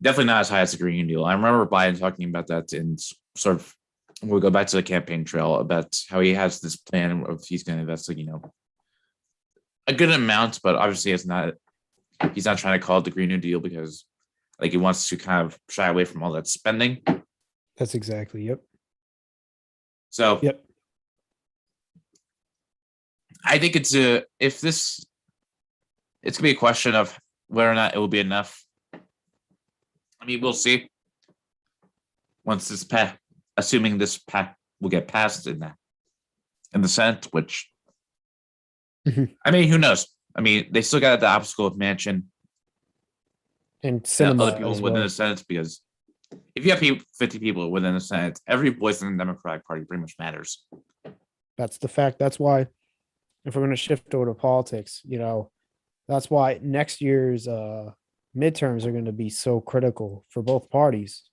Definitely not as high as the Green New Deal. I remember Biden talking about that in sort of, we'll go back to the campaign trail about how he has this plan of he's going to invest, like, a good amount, but obviously he's not trying to call it the Green New Deal because like he wants to kind of shy away from all that spending. That's exactly. Yep. So Yep. I think it's gonna be a question of whether or not it will be enough. I mean, we'll see once assuming this will get passed in the Senate, which Mhm. I mean, who knows? I mean, they still got the obstacle of Manchin And and other cinema people as within the well. Senate because if you have 50 people within the Senate, every voice in the Democratic Party pretty much matters. That's the fact. That's why, if we're going to shift over to politics, that's why next year's midterms are going to be so critical for both parties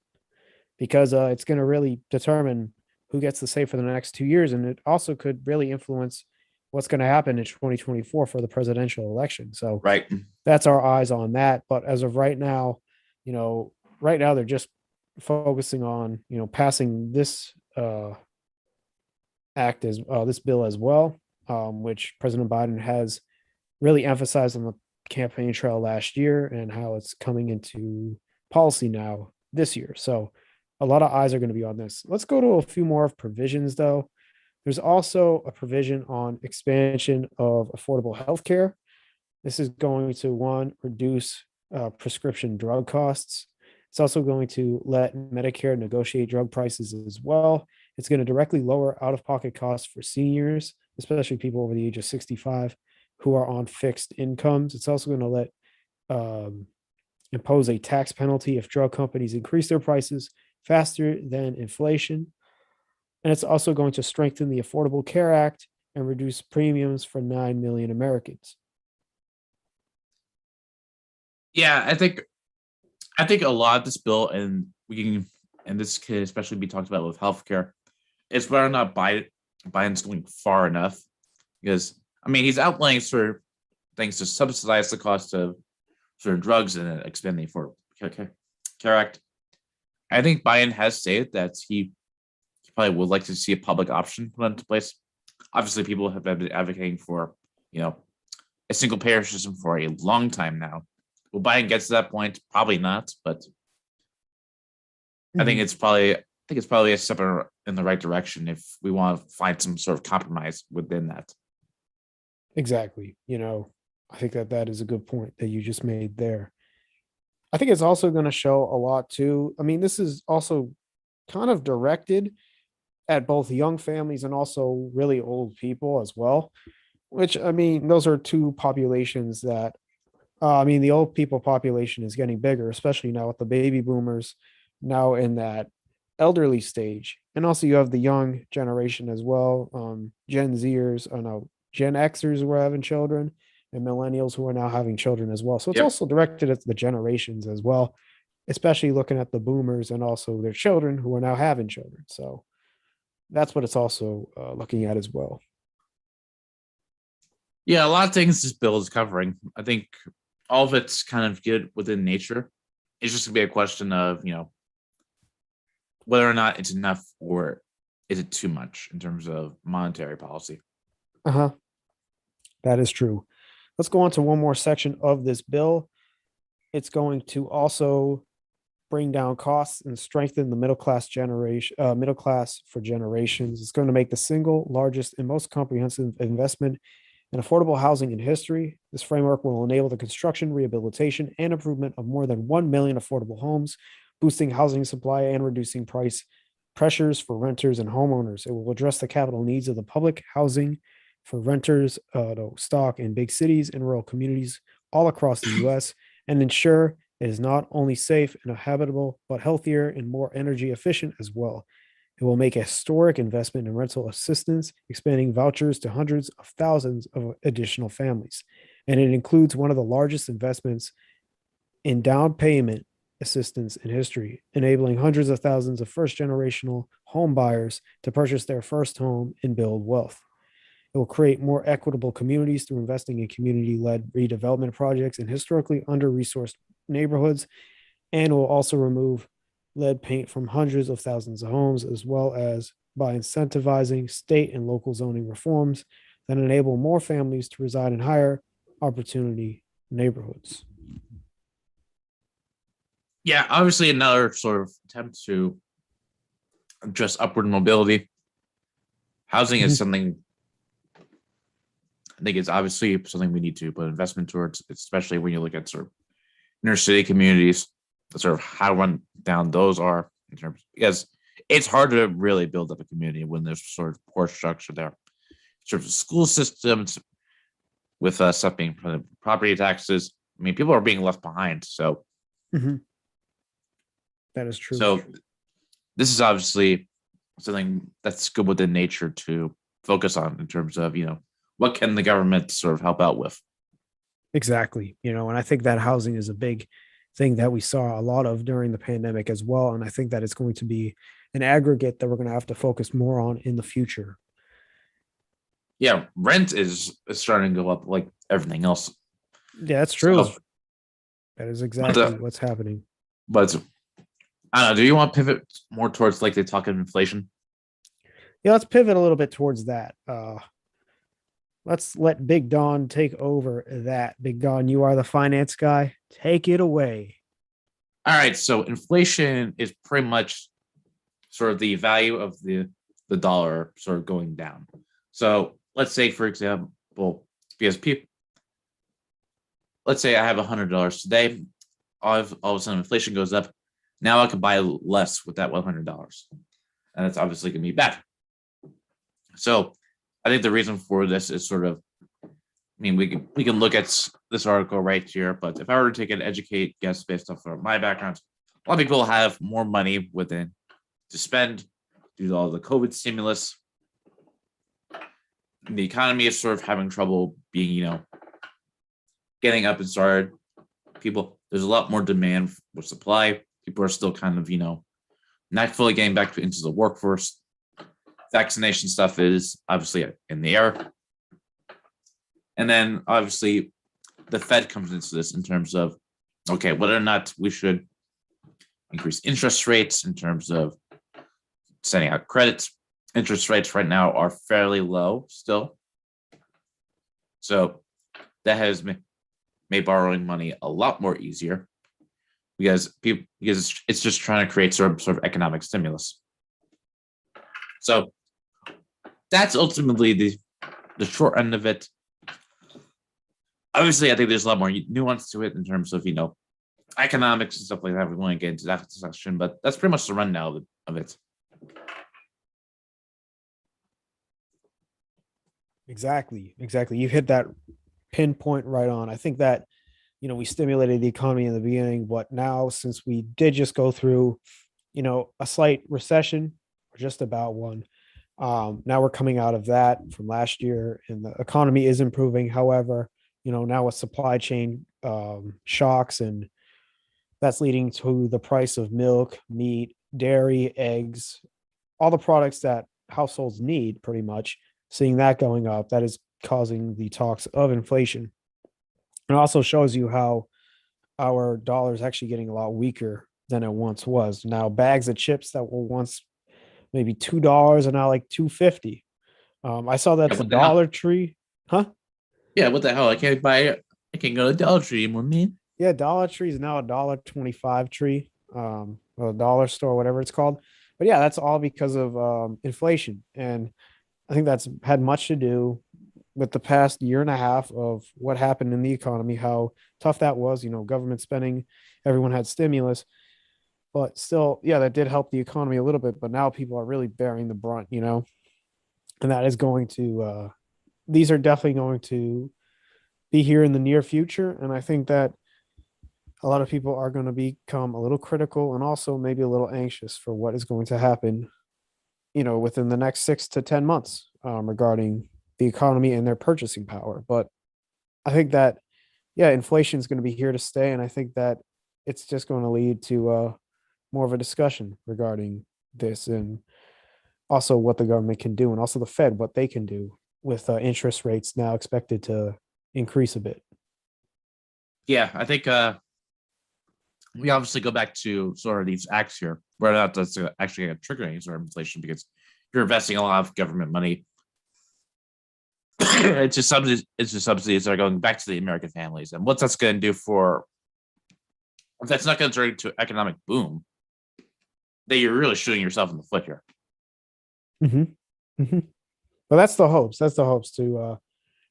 because it's going to really determine who gets the say for the next 2 years. And it also could really influence what's going to happen in 2024 for the presidential election. So Right. that's our eyes on that. But as of right now they're just focusing on, passing this bill as well, which President Biden has really emphasized on the campaign trail last year and how it's coming into policy now this year. So a lot of eyes are going to be on this. Let's go to a few more of provisions though. There's also a provision on expansion of affordable health care. This is going to one, reduce prescription drug costs. It's also going to let Medicare negotiate drug prices as well. It's going to directly lower out of pocket costs for seniors, especially people over the age of 65 who are on fixed incomes. It's also going to let um, impose a tax penalty if drug companies increase their prices faster than inflation. And it's also going to strengthen the Affordable Care Act and reduce premiums for 9 million Americans. Yeah, I think a lot of this bill, and this could especially be talked about with healthcare, is whether or not Biden's going far enough. Because I mean, he's outlining sort of things to subsidize the cost of sort of drugs and expand the Affordable Care Act. I think Biden has stated that he probably would like to see a public option put into place. Obviously, people have been advocating for you know a single payer system for a long time now. Will Biden get to that point? Probably not, but I think Mhm. it's probably a step in the right direction if we want to find some sort of compromise within that. Exactly. I think that is a good point that you just made there. I think it's also going to show a lot too. I mean, this is also kind of directed at both young families and also really old people as well, which I mean, those are two populations that, I mean, the old people population is getting bigger, especially now with the baby boomers now in that elderly stage. And also you have the young generation as well, Gen Zers, oh no, Gen Xers who are having children and millennials who are now having children as well. So it's Yep. also directed at the generations as well, especially looking at the boomers and also their children who are now having children. So that's what it's also looking at as well. Yeah, a lot of things this bill is covering. I think all of it's kind of good within nature. It's just gonna be a question of whether or not it's enough or is it too much in terms of monetary policy. Uh huh. That is true. Let's go on to one more section of this bill. It's going to also bring down costs and strengthen the middle class for generations. It's going to make the single largest and most comprehensive investment in affordable housing in history. This framework will enable the construction, rehabilitation, and improvement of more than 1 million affordable homes, boosting housing supply and reducing price pressures for renters and homeowners. It will address the capital needs of the public housing for renters to stock in big cities and rural communities all across the U.S. and ensure it is not only safe and habitable, but healthier and more energy efficient as well. It will make a historic investment in rental assistance, expanding vouchers to hundreds of thousands of additional families. And it includes one of the largest investments in down payment assistance in history, enabling hundreds of thousands of first generational home buyers to purchase their first home and build wealth. It will create more equitable communities through investing in community led redevelopment projects in historically under resourced neighborhoods, and will also remove lead paint from hundreds of thousands of homes, as well as by incentivizing state and local zoning reforms that enable more families to reside in higher opportunity neighborhoods. Yeah, obviously another sort of attempt to address upward mobility. Housing is something I think it's obviously something we need to put investment towards, especially when you look at sort of inner city communities, sort of how run down those are in terms because it's hard to really build up a community when there's sort of poor structure there. Sort of school systems with stuff being property taxes. I mean, people are being left behind. So, That is true. so this is obviously something that's good within nature to focus on in terms of, what can the government sort of help out with? Exactly. And I think that housing is a big thing that we saw a lot of during the pandemic as well. And I think that it's going to be an aggregate that we're going to have to focus more on in the future. Yeah, rent is starting to go up like everything else. Yeah, that's true. So, That is exactly what's happening. but I don't know. Do you want to pivot more towards like the talk of inflation? Yeah, let's pivot a little bit towards that. Let's let Big Don take over that. Big Don, you are the finance guy. Take it away. All right. So inflation is pretty much sort of the value of the dollar sort of going down. So let's say, for example, because people, let's say I have $100 today. All of a sudden inflation goes up. Now I can buy less with that $100. And that's obviously going to be bad. So I think the reason for this is sort of, I mean, we can look at this article right here, but if I were to take an educate guess based off of my background, a lot of people have more money within to spend due to all the COVID stimulus. The economy is sort of having trouble being, getting up and started. There's a lot more demand for supply. People are still kind of, not fully getting back into the workforce. Vaccination stuff is obviously in the air. And then obviously the Fed comes into this in terms of, okay, whether or not we should increase interest rates in terms of sending out credits. Interest rates right now are fairly low still. So that has made borrowing money a lot more easier because it's just trying to create sort of economic stimulus. So that's ultimately the short end of it. Obviously, I think there's a lot more nuance to it in terms of, economics and stuff like that. We want to get into that discussion, but that's pretty much the rundown of it. Exactly. You hit that pinpoint right on. I think that, we stimulated the economy in the beginning, but now since we did just go through, a slight recession or just about one, now we're coming out of that from last year and the economy is improving. However, now with supply chain shocks, and that's leading to the price of milk, meat, dairy, eggs, all the products that households need pretty much, seeing that going up, that is causing the talks of inflation. It also shows you how our dollar is actually getting a lot weaker than it once was. Now, bags of chips that were once maybe $2 are now like $2.50. I saw that the Dollar Tree, huh? Yeah, what the hell? I can't go to Dollar Tree anymore, man. Yeah, Dollar Tree is now $1.25 tree, or a dollar store, whatever it's called. But yeah, that's all because of inflation, and I think that's had much to do with the past year and a half of what happened in the economy, how tough that was. Government spending, everyone had stimulus, but still, yeah, that did help the economy a little bit. But now people are really bearing the brunt, and that is going to, these are definitely going to be here in the near future. And I think that a lot of people are going to become a little critical and also maybe a little anxious for what is going to happen within the next 6 to 10 months, regarding the economy and their purchasing power. But I think that, yeah, inflation is going to be here to stay. And I think that it's just going to lead to more of a discussion regarding this, and also what the government can do, and also the Fed, what they can do with interest rates now expected to increase a bit. Yeah, I think we obviously go back to sort of these acts here, whether or not that's actually going to trigger any sort of inflation because you're investing a lot of government money. It's just subsidies that are going back to the American families, and what that's going to do for if that's not going to turn into economic boom, then you're really shooting yourself in the foot here. Mm-hmm. Mm-hmm. But that's the hopes. That's the hopes to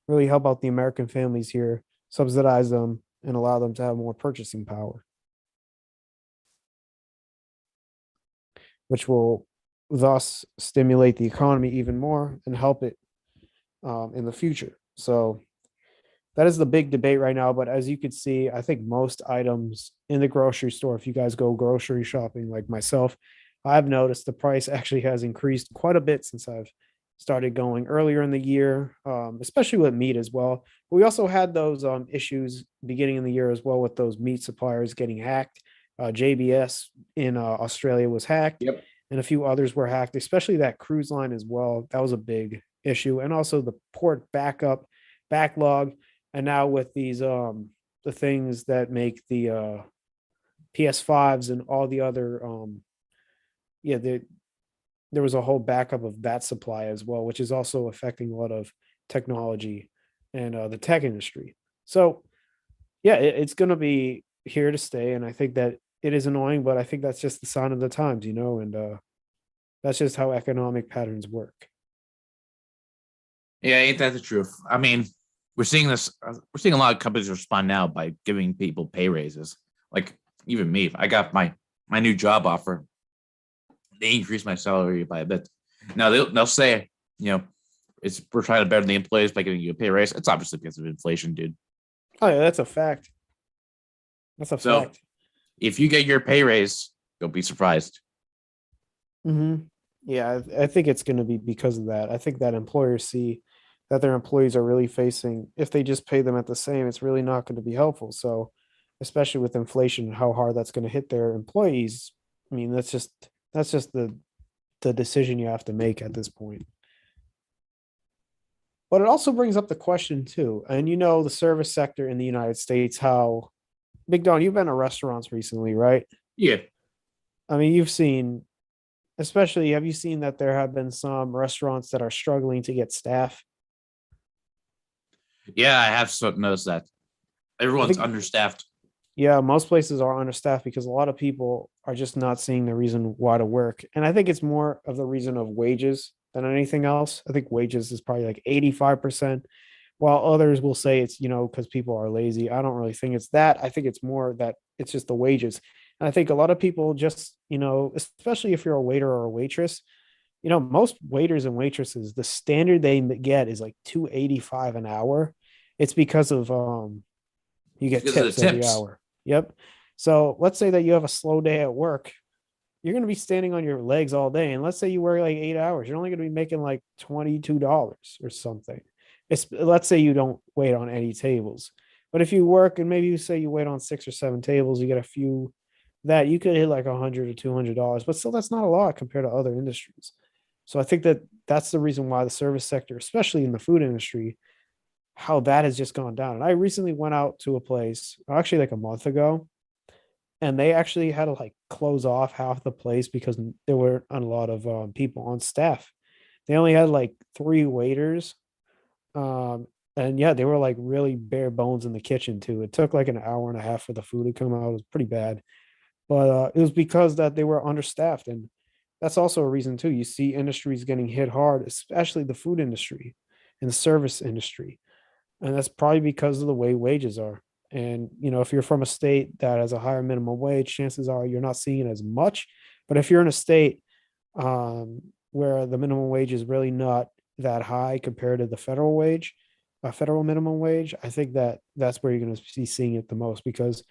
really help out the American families here, subsidize them, and allow them to have more purchasing power, which will thus stimulate the economy even more and help it in the future. So that is the big debate right now. But as you can see, I think most items in the grocery store, if you guys go grocery shopping like myself, I've noticed the price actually has increased quite a bit since I've started going earlier in the year, especially with meat as well. But we also had those issues beginning in the year as well with those meat suppliers getting hacked. JBS in Australia was hacked, Yep. and a few others were hacked, especially that cruise line as well. That was a big issue. And also the port backlog. And now with these the things that make the PS5s and all the other yeah, there was a whole backup of that supply as well, which is also affecting a lot of technology and the tech industry. So yeah, it's going to be here to stay, and I think that it is annoying, but I think that's just the sign of the times, and that's just how economic patterns work. Yeah, ain't that the truth? I mean, we're seeing this. We're seeing a lot of companies respond now by giving people pay raises. Like even me, I got my new job offer. They increased my salary by a bit. Now they'll say, we're trying to better the employees by giving you a pay raise. It's obviously because of inflation, dude. Oh yeah, that's a fact. That's a So fact. if you get your pay raise, don't be surprised. Yeah, I think it's going to be because of that. I think that employers see that their employees are really facing, if they just pay them at the same, it's really not going to be helpful. So, especially with inflation and how hard that's going to hit their employees, I mean, that's just the decision you have to make at this point. But it also brings up the question too, and the service sector in the United States, how Big Don, you've been to restaurants recently, right? Yeah, I mean, especially, have you seen that there have been some restaurants that are struggling to get staff? yeah, I have noticed that I everyone's think, understaffed. yeah, most places are understaffed because a lot of people are just not seeing the reason why to work. And I think it's more of the reason of wages than anything else. I think wages is probably like 85%, while others will say it's, because people are lazy. I don't really think it's that. I think it's more that it's just the wages. And I think a lot of people just, especially if you're a waiter or a waitress, most waiters and waitresses, the standard they get is like 285 an hour. It's because of you It's get because of tips the every tips. hour. Yep. So let's say that you have a slow day at work. You're going to be standing on your legs all day. And let's say you work like 8 hours. You're only going to be making like $22 or something. Let's say you don't wait on any tables. But if you work and maybe you say you wait on 6 or 7 tables, you get a few that you could hit like $100 or $200. But still, that's not a lot compared to other industries. So I think that that's the reason why the service sector, especially in the food industry, how that has just gone down. And I recently went out to a place, actually like a month ago, and they actually had to like close off half the place because there weren't a lot of people on staff. They only had like 3 waiters. Um, and yeah, they were like really bare bones in the kitchen too. It took like an hour and a half for the food to come out. It was pretty bad. But it was because that they were understaffed. And that's also a reason too. You see industries getting hit hard, especially the food industry and the service industry. And that's probably because of the way wages are. And if you're from a state that has a higher minimum wage, chances are you're not seeing it as much. But if you're in a state where the minimum wage is really not that high compared to the federal wage, federal minimum wage, I think that that's where you're going to be seeing it the most, because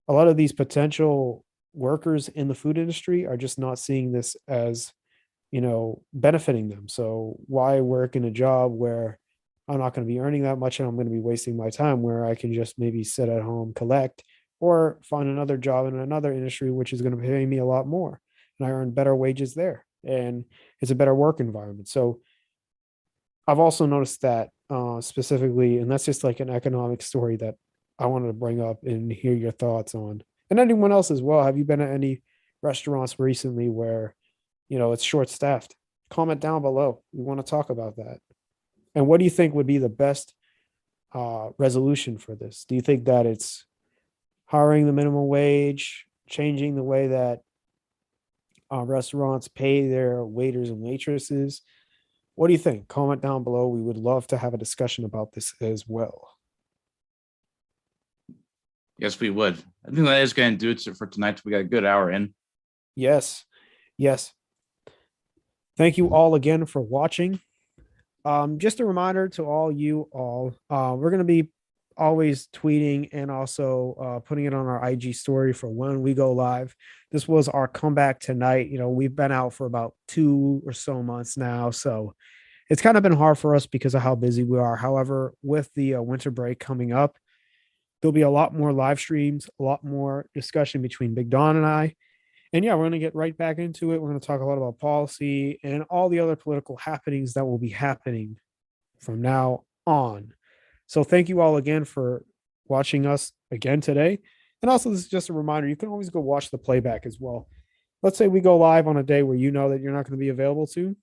a lot of these potential workers in the food industry are just not seeing this as benefiting them. So why work in a job where I'm not going to be earning that much and I'm going to be wasting my time, where I can just maybe sit at home, collect, or find another job in another industry, which is going to pay me a lot more and I earn better wages there. And it's a better work environment. So I've also noticed that specifically, and that's just like an economic story that I wanted to bring up and hear your thoughts on. And anyone else as well. Have you been at any restaurants recently where, it's short staffed? Comment down below. We want to talk about that. And what do you think would be the best resolution for this? Do you think that it's hiring the minimum wage, changing the way that restaurants pay their waiters and waitresses? What do you think? Comment down below. We would love to have a discussion about this as well. Yes, we would. I think that is going to do it for tonight. We got a good hour in. Yes. Yes. Thank you all again for watching. Just a reminder to all you all, we're going to be always tweeting and also putting it on our IG story for when we go live. This was our comeback tonight. We've been out for about 2 or so months now, so it's kind of been hard for us because of how busy we are. However, with the winter break coming up, there'll be a lot more live streams, a lot more discussion between Big Don and I. And yeah, we're going to get right back into it. We're going to talk a lot about policy and all the other political happenings that will be happening from now on. So thank you all again for watching us again today. And also, this is just a reminder, you can always go watch the playback as well. Let's say we go live on a day where you know that you're not going to be available to.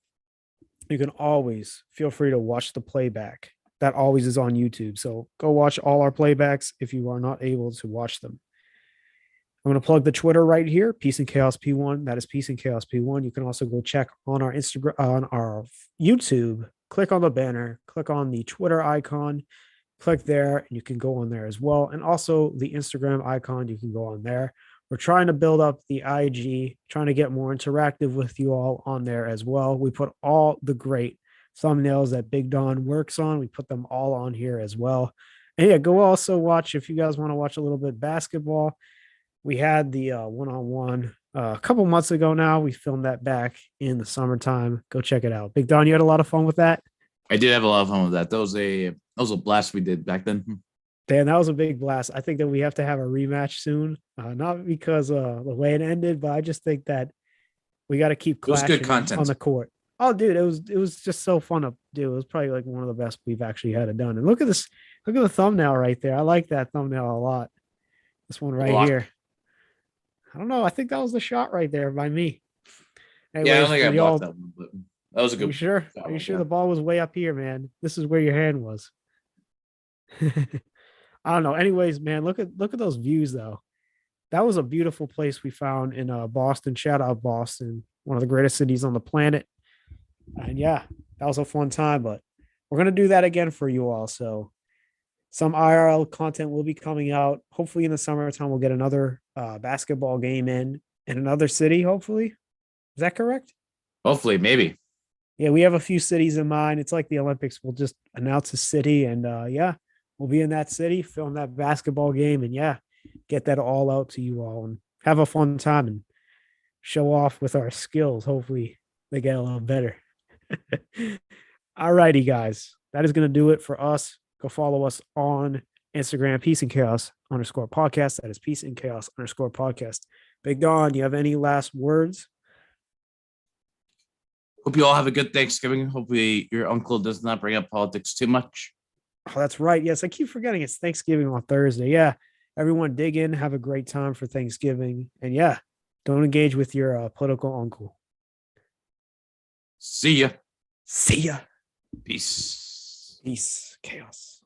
You can always feel free to watch the playback. That always is on YouTube. So go watch all our playbacks if you are not able to watch them. I'm going to plug the Twitter right here, Peace and Chaos P1. That is Peace and Chaos P1. You can also go check on our Instagram, on our YouTube. Click on the banner, click on the Twitter icon, click there, and you can go on there as well. And also the Instagram icon, you can go on there. We're trying to build up the IG, trying to get more interactive with you all on there as well. We put all the great thumbnails that Big Don works on. We put them all on here as well. And yeah, go also watch, if you guys want to watch a little bit basketball. We had the one-on-one a couple months ago now. We filmed that back in the summertime. Go check it out. Big Don, you had a lot of fun with that? I did have a lot of fun with that. That was a blast we did back then. Dan, that was a big blast. I think that we have to have a rematch soon. Not because the way it ended, but I just think that we got to keep clashing good content on the court. Oh, dude, it was just so fun to do. It was probably like one of the best we've actually had it done. And look at this. Look at the thumbnail right there. I like that thumbnail a lot. This one right here. I don't know. I think that was the shot right there by me. Anyways, yeah, I don't think I blocked that one, but that was a good. Are you sure? Are you sure the ball was way up here, man? This is where your hand was. I don't know. Anyways, man, look at those views though. That was a beautiful place we found in Boston. Shout out Boston, one of the greatest cities on the planet. And yeah, that was a fun time. But we're gonna do that again for you all. So some IRL content will be coming out. Hopefully in the summertime, we'll get another basketball game in another city. Hopefully, is that correct? Hopefully, maybe. Yeah, we have a few cities in mind. It's like the Olympics. We'll just announce a city, and yeah, we'll be in that city, film that basketball game, and yeah, get that all out to you all and have a fun time and show off with our skills. Hopefully, they get a little better. All righty, guys, that is going to do it for us. Go follow us on Instagram, Peace and Chaos _podcast. That is Peace and Chaos _podcast. Big Don, do you have any last words? Hope you all have a good Thanksgiving. Hopefully your uncle does not bring up politics too much. Oh, that's right. Yes, I keep forgetting it's Thanksgiving on Thursday. Yeah, everyone dig in. Have a great time for Thanksgiving. And yeah, don't engage with your political uncle. See ya. See ya. Peace. Peace. Chaos.